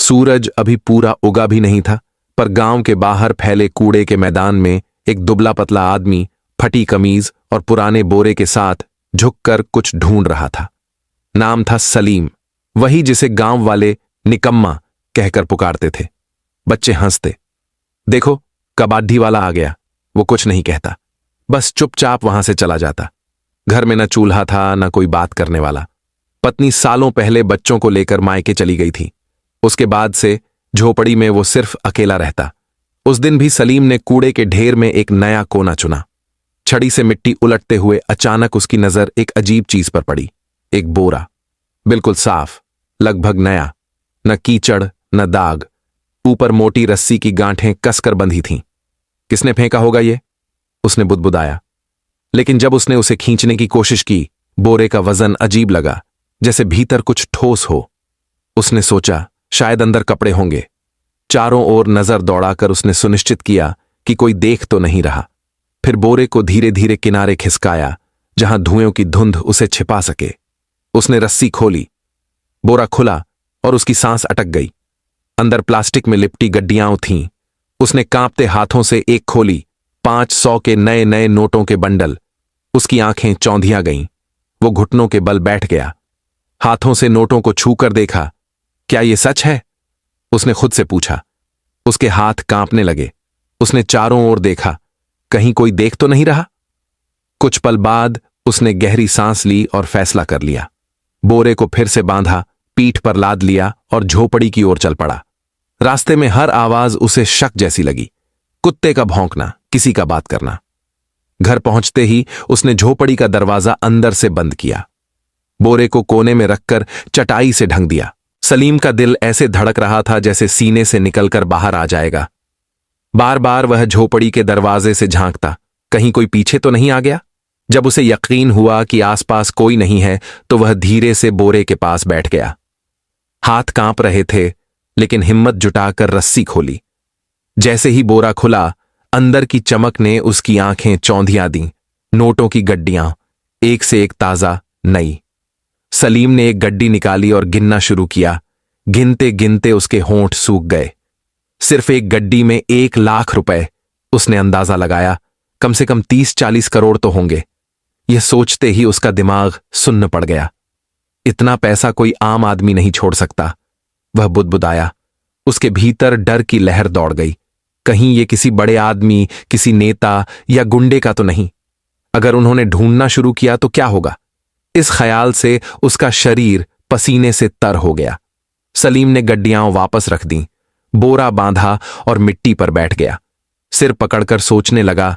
सूरज अभी पूरा उगा भी नहीं था, पर गांव के बाहर फैले कूड़े के मैदान में एक दुबला पतला आदमी फटी कमीज और पुराने बोरे के साथ झुककर कुछ ढूंढ रहा था। नाम था सलीम, वही जिसे गांव वाले निकम्मा कहकर पुकारते थे। बच्चे हंसते। देखो, कबाड्डी वाला आ गया। वो कुछ नहीं कहता, बस चुपचाप वहां से चला जाता। घर में न चूल्हा था, न कोई बात करने वाला। पत्नी सालों पहले बच्चों को लेकर मायके चली गई थी। उसके बाद से झोपड़ी में वो सिर्फ अकेला रहता। उस दिन भी सलीम ने कूड़े के ढेर में एक नया कोना चुना। छड़ी से मिट्टी उलटते हुए अचानक उसकी नजर एक अजीब चीज पर पड़ी। एक बोरा, बिल्कुल साफ, लगभग नया, न कीचड़ न दाग। ऊपर मोटी रस्सी की गांठें कसकर बंधी थीं। किसने फेंका होगा ये? उसने बुदबुदाया। लेकिन जब उसने उसे खींचने की कोशिश की, बोरे का वजन अजीब लगा, जैसे भीतर कुछ ठोस हो। उसने सोचा शायद अंदर कपड़े होंगे। चारों ओर नजर दौड़ाकर उसने सुनिश्चित किया कि कोई देख तो नहीं रहा। फिर बोरे को धीरे धीरे किनारे खिसकाया, जहां धुएं की धुंध उसे छिपा सके। उसने रस्सी खोली। बोरा खुला और उसकी सांस अटक गई। अंदर प्लास्टिक में लिपटी गड्डियां थीं। उसने कांपते हाथों से एक खोली। 500 के नए नए नोटों के बंडल। उसकी आंखें चौंधियां गईं। वो घुटनों के बल बैठ गया। हाथों से नोटों को छूकर देखा। क्या ये सच है? उसने खुद से पूछा। उसके हाथ कांपने लगे। उसने चारों ओर देखा, कहीं कोई देख तो नहीं रहा। कुछ पल बाद उसने गहरी सांस ली और फैसला कर लिया। बोरे को फिर से बांधा, पीठ पर लाद लिया और झोपड़ी की ओर चल पड़ा। रास्ते में हर आवाज उसे शक जैसी लगी। कुत्ते का भौंकना, किसी का बात करना। घर पहुंचते ही उसने झोपड़ी का दरवाजा अंदर से बंद किया। बोरे को कोने में रखकर चटाई से ढंक दिया। सलीम का दिल ऐसे धड़क रहा था जैसे सीने से निकलकर बाहर आ जाएगा। बार बार वह झोपड़ी के दरवाजे से झांकता, कहीं कोई पीछे तो नहीं आ गया। जब उसे यकीन हुआ कि आसपास कोई नहीं है, तो वह धीरे से बोरे के पास बैठ गया। हाथ कांप रहे थे, लेकिन हिम्मत जुटाकर रस्सी खोली। जैसे ही बोरा खुला, अंदर की चमक ने उसकी आंखें चौंधिया दी। नोटों की गड्डियां, एक से एक ताजा, नई। सलीम ने एक गड्डी निकाली और गिनना शुरू किया। गिनते गिनते उसके होंठ सूख गए। सिर्फ एक गड्डी में 1 लाख रुपए। उसने अंदाजा लगाया, कम से कम 30-40 करोड़ तो होंगे। यह सोचते ही उसका दिमाग सुन्न पड़ गया। इतना पैसा कोई आम आदमी नहीं छोड़ सकता। वह बुदबुदाया। उसके भीतर डर की लहर दौड़ गई। कहीं ये किसी बड़े आदमी, किसी नेता या गुंडे का तो नहीं। अगर उन्होंने ढूंढना शुरू किया तो क्या होगा? इस ख्याल से उसका शरीर पसीने से तर हो गया। सलीम ने गड्डियां वापस रख दी, बोरा बांधा और मिट्टी पर बैठ गया। सिर पकड़कर सोचने लगा।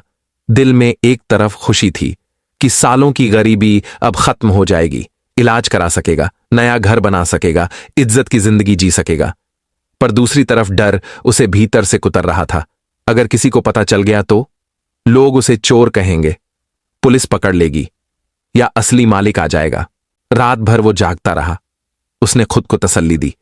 दिल में एक तरफ खुशी थी कि सालों की गरीबी अब खत्म हो जाएगी, इलाज करा सकेगा, नया घर बना सकेगा, इज्जत की जिंदगी जी सकेगा। पर दूसरी तरफ डर उसे भीतर से कुतर रहा था। अगर किसी को पता चल गया तो लोग उसे चोर कहेंगे, पुलिस पकड़ लेगी, या असली मालिक आ जाएगा। रात भर वो जागता रहा। उसने खुद को तसल्ली दी,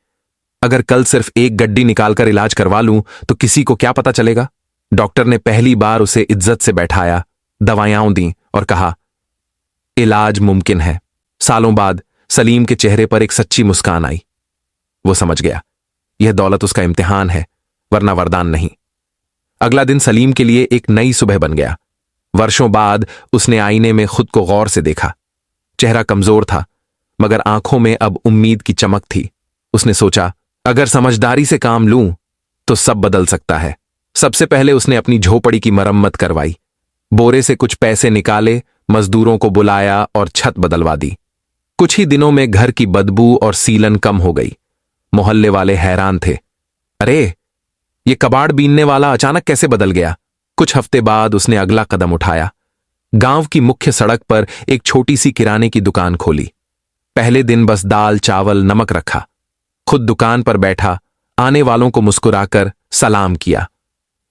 अगर कल सिर्फ एक गड्डी निकालकर इलाज करवा लूं तो किसी को क्या पता चलेगा। डॉक्टर ने पहली बार उसे इज्जत से बैठाया, दवाइयां दी और कहा, इलाज मुमकिन है। सालों बाद सलीम के चेहरे पर एक सच्ची मुस्कान आई। वो समझ गया, यह दौलत उसका इम्तिहान है, वरना वरदान नहीं। अगला दिन सलीम के लिए एक नई सुबह बन गया। वर्षों बाद उसने आईने में खुद को गौर से देखा। चेहरा कमजोर था, मगर आंखों में अब उम्मीद की चमक थी। उसने सोचा, अगर समझदारी से काम लूं तो सब बदल सकता है। सबसे पहले उसने अपनी झोपड़ी की मरम्मत करवाई। बोरे से कुछ पैसे निकाले, मजदूरों को बुलाया और छत बदलवा दी। कुछ ही दिनों में घर की बदबू और सीलन कम हो गई। मोहल्ले वाले हैरान थे, अरे ये कबाड़ बीनने वाला अचानक कैसे बदल गया। कुछ हफ्ते बाद उसने अगला कदम उठाया। गांव की मुख्य सड़क पर एक छोटी सी किराने की दुकान खोली। पहले दिन बस दाल, चावल, नमक रखा। खुद दुकान पर बैठा, आने वालों को मुस्कुराकर सलाम किया।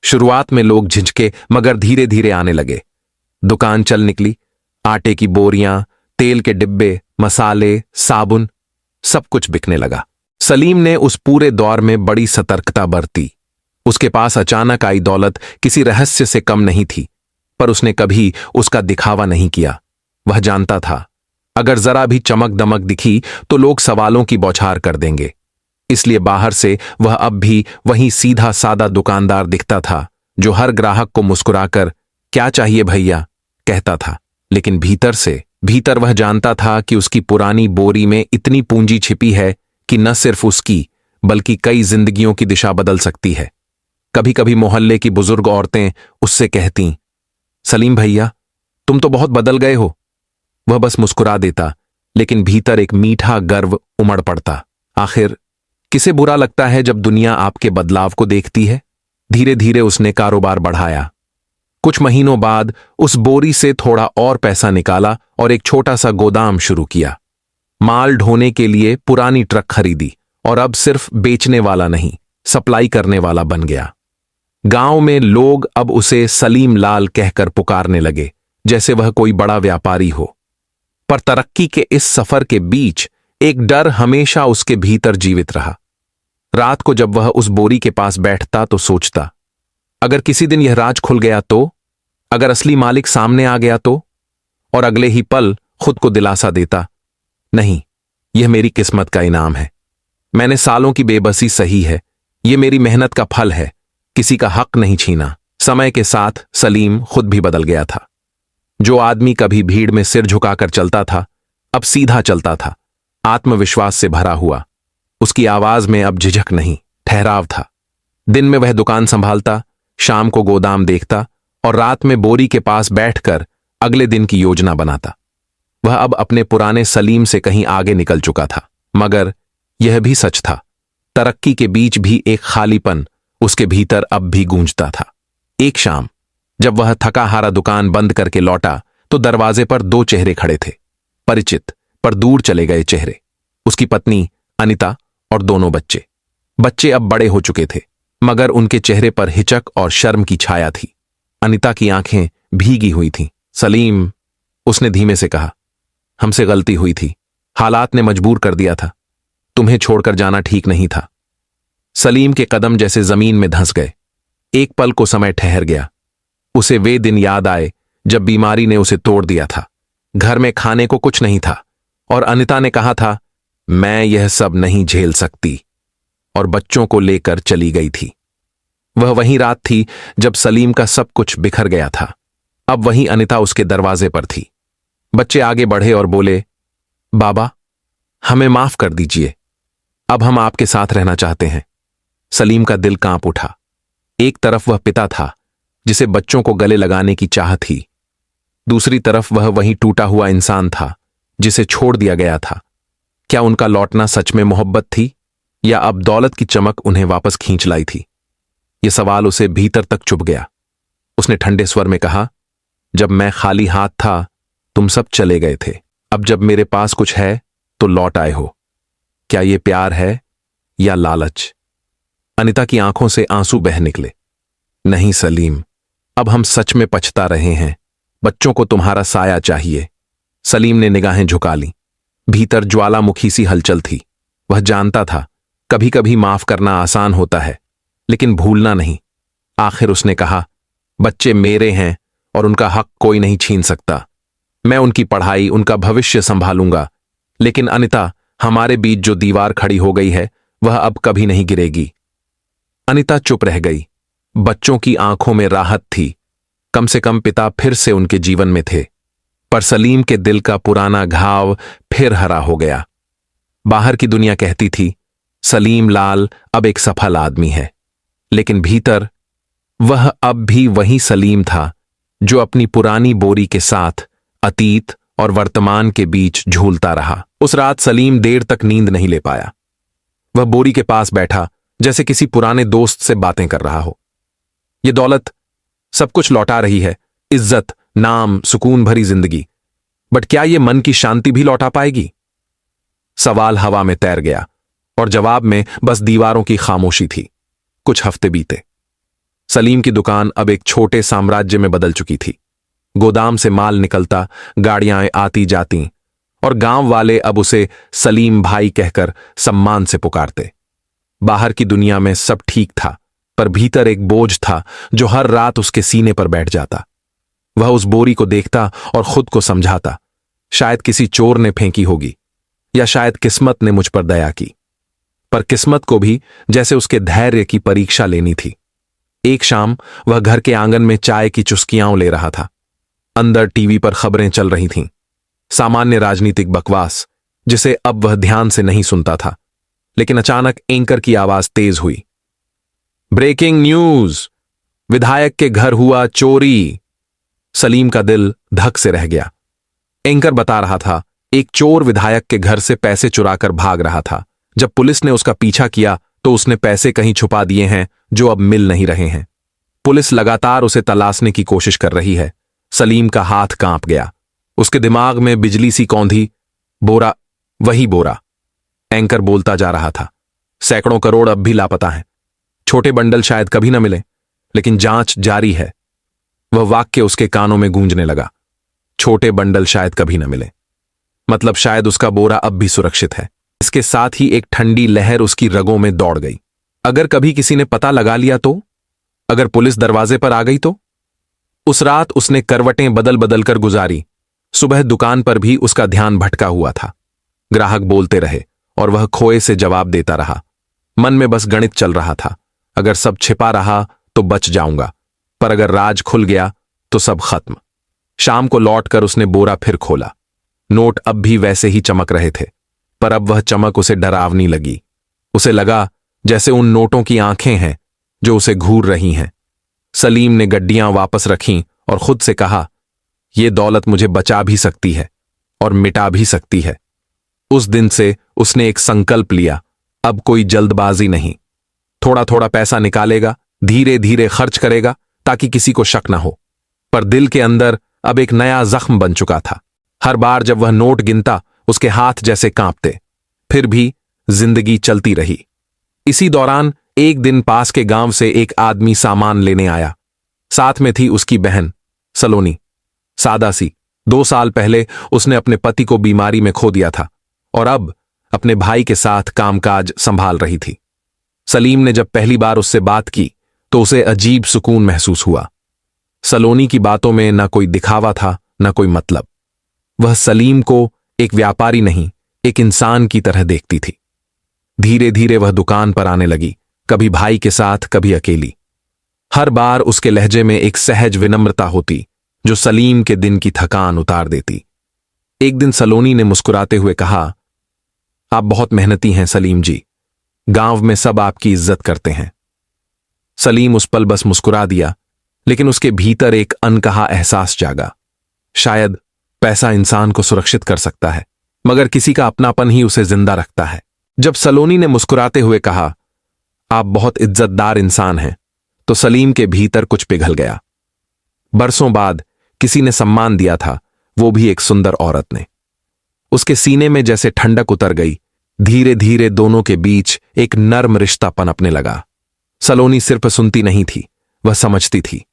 शुरुआत में लोग झिझके, मगर धीरे धीरे आने लगे। दुकान चल निकली। आटे की बोरियां, तेल के डिब्बे, मसाले, साबुन, सब कुछ बिकने लगा। सलीम ने उस पूरे दौर में बड़ी सतर्कता बरती। उसके पास अचानक आई दौलत किसी रहस्य से कम नहीं थी, पर उसने कभी उसका दिखावा नहीं किया। वह जानता था, अगर जरा भी चमक दमक दिखी तो लोग सवालों की बौछार कर देंगे। इसलिए बाहर से वह अब भी वही सीधा सादा दुकानदार दिखता था जो हर ग्राहक को मुस्कुराकर क्या चाहिए भैया कहता था। लेकिन भीतर वह जानता था कि उसकी पुरानी बोरी में इतनी पूंजी छिपी है कि न सिर्फ उसकी बल्कि कई जिंदगियों की दिशा बदल सकती है। कभी कभी मोहल्ले की बुजुर्ग औरतें उससे कहती, सलीम भैया तुम तो बहुत बदल गए हो। वह बस मुस्कुरा देता, लेकिन भीतर एक मीठा गर्व उमड़ पड़ता। आखिर किसे बुरा लगता है जब दुनिया आपके बदलाव को देखती है। धीरे धीरे उसने कारोबार बढ़ाया। कुछ महीनों बाद उस बोरी से थोड़ा और पैसा निकाला और एक छोटा सा गोदाम शुरू किया। माल ढोने के लिए पुरानी ट्रक खरीदी और अब सिर्फ बेचने वाला नहीं, सप्लाई करने वाला बन गया। गांव में लोग अब उसे सलीम लाल कहकर पुकारने लगे, जैसे वह कोई बड़ा व्यापारी हो। पर तरक्की के इस सफर के बीच एक डर हमेशा उसके भीतर जीवित रहा। रात को जब वह उस बोरी के पास बैठता तो सोचता, अगर किसी दिन यह राज खुल गया तो, अगर असली मालिक सामने आ गया तो। और अगले ही पल खुद को दिलासा देता, नहीं, यह मेरी किस्मत का इनाम है। मैंने सालों की बेबसी सही है, यह मेरी मेहनत का फल है, किसी का हक नहीं छीना। समय के साथ सलीम खुद भी बदल गया था। जो आदमी कभी भीड़ में सिर झुकाकर चलता था, अब सीधा चलता था, आत्मविश्वास से भरा हुआ। उसकी आवाज में अब झिझक नहीं, ठहराव था। दिन में वह दुकान संभालता, शाम को गोदाम देखता और रात में बोरी के पास बैठकर अगले दिन की योजना बनाता। वह अब अपने पुराने सलीम से कहीं आगे निकल चुका था, मगर यह भी सच था, तरक्की के बीच भी एक खालीपन उसके भीतर अब भी गूंजता था। एक शाम जब वह थका हारा दुकान बंद करके लौटा तो दरवाजे पर दो चेहरे खड़े थे, परिचित पर दूर चले गए चेहरे। उसकी पत्नी अनिता और दोनों बच्चे। बच्चे अब बड़े हो चुके थे, मगर उनके चेहरे पर हिचक और शर्म की छाया थी। अनिता की आंखें भीगी हुई थीं। सलीम, उसने धीमे से कहा, हमसे गलती हुई थी, हालात ने मजबूर कर दिया था, तुम्हें छोड़कर जाना ठीक नहीं था। सलीम के कदम जैसे जमीन में धंस गए। एक पल को समय ठहर गया। उसे वे दिन याद आए जब बीमारी ने उसे तोड़ दिया था। घर में खाने को कुछ नहीं था और अनिता ने कहा था, मैं यह सब नहीं झेल सकती, और बच्चों को लेकर चली गई थी। वह वही रात थी जब सलीम का सब कुछ बिखर गया था। अब वही अनिता उसके दरवाजे पर थी। बच्चे आगे बढ़े और बोले, बाबा, हमें माफ कर दीजिए, अब हम आपके साथ रहना चाहते हैं। सलीम का दिल कांप उठा। एक तरफ वह पिता था जिसे बच्चों को गले लगाने की चाह थी, दूसरी तरफ वह वही टूटा हुआ इंसान था जिसे छोड़ दिया गया था। क्या उनका लौटना सच में मोहब्बत थी, या अब दौलत की चमक उन्हें वापस खींच लाई थी? यह सवाल उसे भीतर तक चुभ गया। उसने ठंडे स्वर में कहा, जब मैं खाली हाथ था तुम सब चले गए थे, अब जब मेरे पास कुछ है तो लौट आए हो। क्या यह प्यार है या लालच? अनिता की आंखों से आंसू बह निकले। नहीं सलीम, अब हम सच में पछता रहे हैं, बच्चों को तुम्हारा साया चाहिए। सलीम ने निगाहें झुका ली। भीतर ज्वालामुखी सी हलचल थी। वह जानता था कभी कभी माफ करना आसान होता है, लेकिन भूलना नहीं। आखिर उसने कहा, बच्चे मेरे हैं और उनका हक कोई नहीं छीन सकता। मैं उनकी पढ़ाई, उनका भविष्य संभालूंगा। लेकिन अनिता, हमारे बीच जो दीवार खड़ी हो गई है वह अब कभी नहीं गिरेगी। अनिता चुप रह गई। बच्चों की आंखों में राहत थी, कम से कम पिता फिर से उनके जीवन में थे। पर सलीम के दिल का पुराना घाव फिर हरा हो गया। बाहर की दुनिया कहती थी, सलीम लाल अब एक सफल आदमी है, लेकिन भीतर वह अब भी वही सलीम था जो अपनी पुरानी बोरी के साथ अतीत और वर्तमान के बीच झूलता रहा। उस रात सलीम देर तक नींद नहीं ले पाया। वह बोरी के पास बैठा जैसे किसी पुराने दोस्त से बातें कर रहा हो। यह दौलत सब कुछ लौटा रही है, इज्जत, नाम, सुकून भरी जिंदगी, बट क्या यह मन की शांति भी लौटा पाएगी? सवाल हवा में तैर गया और जवाब में बस दीवारों की खामोशी थी। कुछ हफ्ते बीते। सलीम की दुकान अब एक छोटे साम्राज्य में बदल चुकी थी। गोदाम से माल निकलता, गाड़ियां आती जाती, और गांव वाले अब उसे सलीम भाई कहकर सम्मान से पुकारते। बाहर की दुनिया में सब ठीक था, पर भीतर एक बोझ था जो हर रात उसके सीने पर बैठ जाता। वह उस बोरी को देखता और खुद को समझाता, शायद किसी चोर ने फेंकी होगी, या शायद किस्मत ने मुझ पर दया की। पर किस्मत को भी जैसे उसके धैर्य की परीक्षा लेनी थी। एक शाम वह घर के आंगन में चाय की चुस्कियां ले रहा था। अंदर टीवी पर खबरें चल रही थीं, सामान्य राजनीतिक बकवास जिसे अब वह ध्यान से नहीं सुनता था। लेकिन अचानक एंकर की आवाज तेज हुई। ब्रेकिंग न्यूज, विधायक के घर हुआ चोरी। सलीम का दिल धक से रह गया। एंकर बता रहा था एक चोर विधायक के घर से पैसे चुराकर भाग रहा था। जब पुलिस ने उसका पीछा किया तो उसने पैसे कहीं छुपा दिए हैं जो अब मिल नहीं रहे हैं। पुलिस लगातार उसे तलाशने की कोशिश कर रही है। सलीम का हाथ कांप गया। उसके दिमाग में बिजली सी कौंधी। बोरा, वही बोरा। एंकर बोलता जा रहा था। सैकड़ों करोड़ अब भी लापता हैं। छोटे बंडल शायद कभी न मिले, लेकिन जांच जारी है। वह वाक्य उसके कानों में गूंजने लगा। छोटे बंडल शायद कभी न मिले, मतलब शायद उसका बोरा अब भी सुरक्षित है। इसके साथ ही एक ठंडी लहर उसकी रगों में दौड़ गई। अगर कभी किसी ने पता लगा लिया तो? अगर पुलिस दरवाजे पर आ गई तो? उस रात उसने करवटें बदल बदल कर गुजारी। सुबह दुकान पर भी उसका ध्यान भटका हुआ था। ग्राहक बोलते रहे और वह खोए से जवाब देता रहा। मन में बस गणित चल रहा था, अगर सब छिपा रहा तो बच जाऊंगा, पर अगर राज खुल गया तो सब खत्म। शाम को लौटकर उसने बोरा फिर खोला। नोट अब भी वैसे ही चमक रहे थे, पर अब वह चमक उसे डरावनी लगी। उसे लगा जैसे उन नोटों की आंखें हैं जो उसे घूर रही हैं। सलीम ने गड्डियां वापस रखीं और खुद से कहा, यह दौलत मुझे बचा भी सकती है और मिटा भी सकती है। उस दिन से उसने एक संकल्प लिया, अब कोई जल्दबाजी नहीं। थोड़ा थोड़ा पैसा निकालेगा, धीरे धीरे खर्च करेगा ताकि किसी को शक न हो। पर दिल के अंदर अब एक नया जख्म बन चुका था। हर बार जब वह नोट गिनता उसके हाथ जैसे कांपते। फिर भी जिंदगी चलती रही। इसी दौरान एक दिन पास के गांव से एक आदमी सामान लेने आया। साथ में थी उसकी बहन सलोनी, सादा सी। 2 साल पहले उसने अपने पति को बीमारी में खो दिया था और अब अपने भाई के साथ कामकाज संभाल रही थी। सलीम ने जब पहली बार उससे बात की तो उसे अजीब सुकून महसूस हुआ। सलोनी की बातों में न कोई दिखावा था, न कोई मतलब। वह सलीम को एक व्यापारी नहीं, एक इंसान की तरह देखती थी। धीरे धीरे वह दुकान पर आने लगी, कभी भाई के साथ, कभी अकेली। हर बार उसके लहजे में एक सहज विनम्रता होती जो सलीम के दिन की थकान उतार देती। एक दिन सलोनी ने मुस्कुराते हुए कहा, आप बहुत मेहनती हैं सलीम जी, गांव में सब आपकी इज्जत करते हैं। सलीम उस पल बस मुस्कुरा दिया, लेकिन उसके भीतर एक अनकहा एहसास जागा। शायद पैसा इंसान को सुरक्षित कर सकता है, मगर किसी का अपनापन ही उसे जिंदा रखता है। जब सलोनी ने मुस्कुराते हुए कहा, आप बहुत इज्जतदार इंसान हैं, तो सलीम के भीतर कुछ पिघल गया। बरसों बाद किसी ने सम्मान दिया था, वो भी एक सुंदर औरत ने। उसके सीने में जैसे ठंडक उतर गई। धीरे धीरे दोनों के बीच एक नर्म रिश्ता पनपने लगा। सलोनी सिर्फ सुनती नहीं थी, वह समझती थी।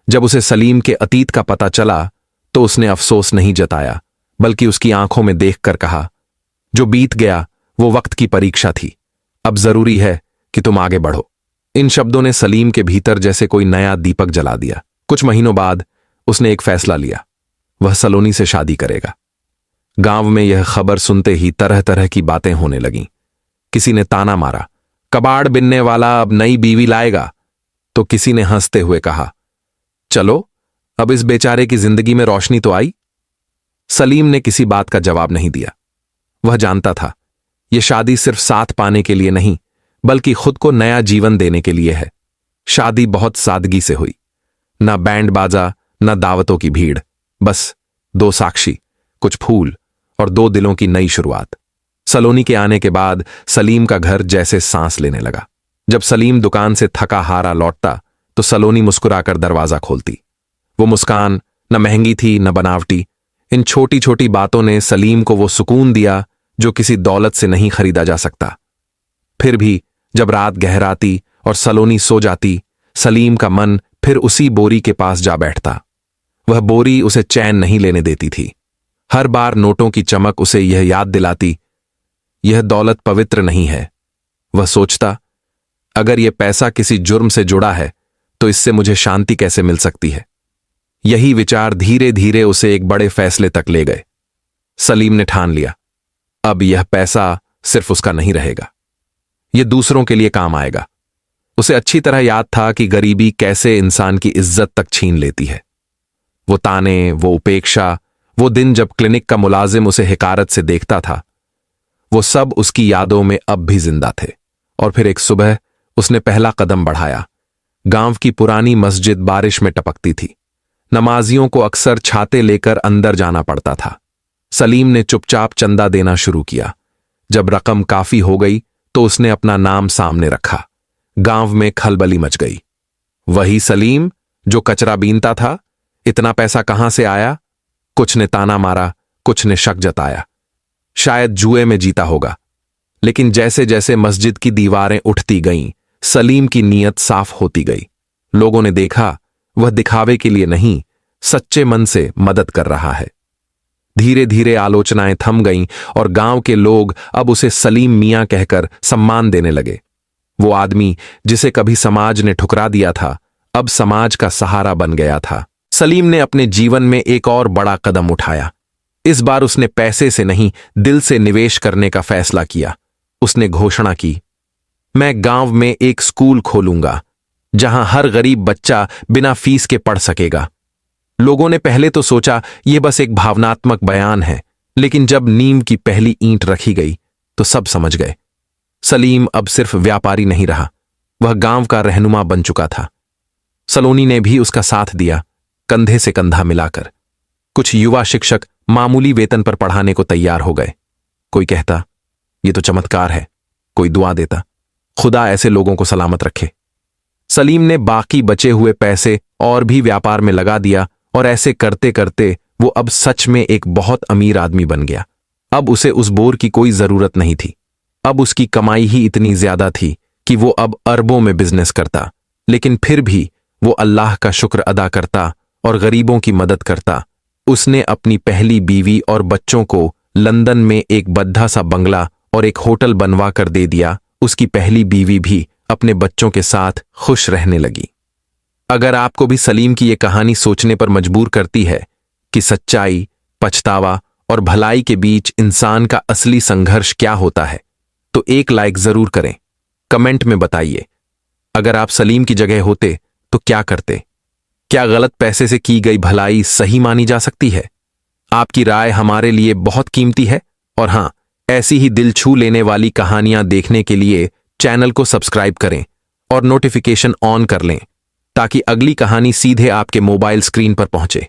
जब उसे सलीम के अतीत का पता चला तो उसने अफसोस नहीं जताया, बल्कि उसकी आंखों में देखकर कहा, जो बीत गया वो वक्त की परीक्षा थी, अब जरूरी है कि तुम आगे बढ़ो। इन शब्दों ने सलीम के भीतर जैसे कोई नया दीपक जला दिया। कुछ महीनों बाद उसने एक फैसला लिया, वह सलोनी से शादी करेगा। गांव में यह खबर सुनते ही तरह तरह की बातें होने लगीं। किसी ने ताना मारा, कबाड़ बिनने वाला अब नई बीवी लाएगा, तो किसी ने हंसते हुए कहा, चलो अब इस बेचारे की जिंदगी में रोशनी तो आई। सलीम ने किसी बात का जवाब नहीं दिया। वह जानता था यह शादी सिर्फ साथ पाने के लिए नहीं, बल्कि खुद को नया जीवन देने के लिए है। शादी बहुत सादगी से हुई, ना बैंड बाजा, ना दावतों की भीड़, बस 2 साक्षी, कुछ फूल और 2 दिलों की नई शुरुआत। सलोनी के आने के बाद सलीम का घर जैसे सांस लेने लगा। जब सलीम दुकान से थका हारा लौटता तो सलोनी मुस्कुराकर दरवाजा खोलती। वो मुस्कान न महंगी थी न बनावटी। इन छोटी छोटी बातों ने सलीम को वो सुकून दिया जो किसी दौलत से नहीं खरीदा जा सकता। फिर भी जब रात गहराती और सलोनी सो जाती, सलीम का मन फिर उसी बोरी के पास जा बैठता। वह बोरी उसे चैन नहीं लेने देती थी। हर बार नोटों की चमक उसे यह याद दिलाती, यह दौलत पवित्र नहीं है। वह सोचता, अगर यह पैसा किसी जुर्म से जुड़ा है तो इससे मुझे शांति कैसे मिल सकती है। यही विचार धीरे धीरे उसे एक बड़े फैसले तक ले गए। सलीम ने ठान लिया, अब यह पैसा सिर्फ उसका नहीं रहेगा, ये दूसरों के लिए काम आएगा। उसे अच्छी तरह याद था कि गरीबी कैसे इंसान की इज्जत तक छीन लेती है। वो ताने, वो उपेक्षा, वो दिन जब क्लिनिक का मुलाजिम उसे हिकारत से देखता था, वो सब उसकी यादों में अब भी जिंदा थे। और फिर एक सुबह उसने पहला कदम बढ़ाया। गांव की पुरानी मस्जिद बारिश में टपकती थी। नमाजियों को अक्सर छाते लेकर अंदर जाना पड़ता था। सलीम ने चुपचाप चंदा देना शुरू किया। जब रकम काफी हो गई तो उसने अपना नाम सामने रखा। गांव में खलबली मच गई। वही सलीम जो कचरा बीनता था, इतना पैसा कहां से आया? कुछ ने ताना मारा, कुछ ने शक जताया, शायद जुए में जीता होगा। लेकिन जैसे जैसे मस्जिद की दीवारें उठती गईं, सलीम की नीयत साफ होती गई। लोगों ने देखा वह दिखावे के लिए नहीं, सच्चे मन से मदद कर रहा है। धीरे धीरे आलोचनाएं थम गईं और गांव के लोग अब उसे सलीम मियां कहकर सम्मान देने लगे। वो आदमी जिसे कभी समाज ने ठुकरा दिया था, अब समाज का सहारा बन गया था। सलीम ने अपने जीवन में एक और बड़ा कदम उठाया। इस बार उसने पैसे से नहीं, दिल से निवेश करने का फैसला किया। उसने घोषणा की, मैं गांव में एक स्कूल खोलूंगा जहां हर गरीब बच्चा बिना फीस के पढ़ सकेगा। लोगों ने पहले तो सोचा यह बस एक भावनात्मक बयान है, लेकिन जब नींव की पहली ईंट रखी गई तो सब समझ गए। सलीम अब सिर्फ व्यापारी नहीं रहा, वह गांव का रहनुमा बन चुका था। सलोनी ने भी उसका साथ दिया, कंधे से कंधा मिलाकर। कुछ युवा शिक्षक मामूली वेतन पर पढ़ाने को तैयार हो गए। कोई कहता यह तो चमत्कार है, कोई दुआ देता खुदा ऐसे लोगों को सलामत रखे। सलीम ने बाकी बचे हुए पैसे और भी व्यापार में लगा दिया और ऐसे करते करते वो अब सच में एक बहुत अमीर आदमी बन गया। अब उसे उस बोर की कोई जरूरत नहीं थी। अब उसकी कमाई ही इतनी ज्यादा थी कि वो अब अरबों में बिजनेस करता, लेकिन फिर भी वो अल्लाह का शुक्र अदा करता और गरीबों की मदद करता। उसने अपनी पहली बीवी और बच्चों को लंदन में एक बद्धा सा बंगला और एक होटल बनवा कर दे दिया। उसकी पहली बीवी भी अपने बच्चों के साथ खुश रहने लगी। अगर आपको भी सलीम की ये कहानी सोचने पर मजबूर करती है कि सच्चाई, पछतावा और भलाई के बीच इंसान का असली संघर्ष क्या होता है, तो एक लाइक जरूर करें। कमेंट में बताइए, अगर आप सलीम की जगह होते तो क्या करते? क्या गलत पैसे से की गई भलाई सही मानी जा सकती है? आपकी राय हमारे लिए बहुत कीमती है। और हां, ऐसी ही दिल छू लेने वाली कहानियां देखने के लिए चैनल को सब्सक्राइब करें और नोटिफिकेशन ऑन कर लें ताकि अगली कहानी सीधे आपके मोबाइल स्क्रीन पर पहुंचे।